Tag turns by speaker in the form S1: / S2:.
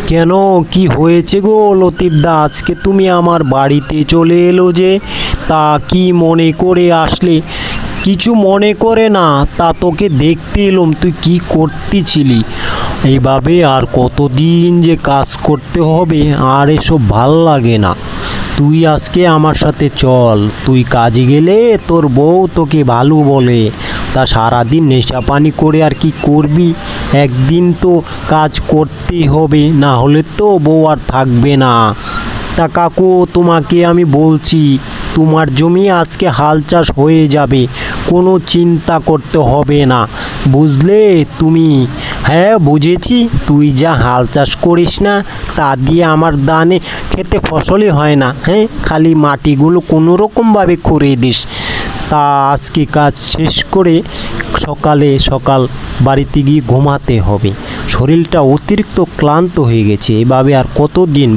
S1: কেন, কি হয়েছে গো লতিফদা? আজকে তুমি আমার বাড়িতে চলে এলো যে? তা কি মনে করে আসলে? কিছু মনে করে না, তা তোকে দেখতে এলাম, তুই কি করতেছিলি? এইভাবে আর কতদিন যে কাজ করতে হবে, আর এসব ভাল লাগে না। তুই আজকে আমার সাথে চল, তুই কাজে গেলে তোর বউ তোকে ভালো বলে। তা সারাদিন নেশা পানি করে আর কি করবি? একদিন তো কাজ করতেই হবে, না হলে তো বউ আর থাকবে না। তা কাকু, তোমাকে আমি বলছি, তোমার জমি আজকে হাল চাষ হয়ে যাবে, কোনো চিন্তা করতে হবে না, বুঝলে তুমি? হ্যাঁ বুঝেছি, তুই যা হাল চাষ করিস না, তা দিয়ে আমার দানে খেতে ফসলই হয় না। হ্যাঁ, খালি মাটিগুলো কোনো রকমভাবে করে দিস। তা আজকে কাজ শেষ করে সকালে সকাল বাড়িতে গিয়ে ঘুমাতে হবে। শরীরটা অতিরিক্ত ক্লান্ত হয়ে গেছে, এভাবে আর কতদিন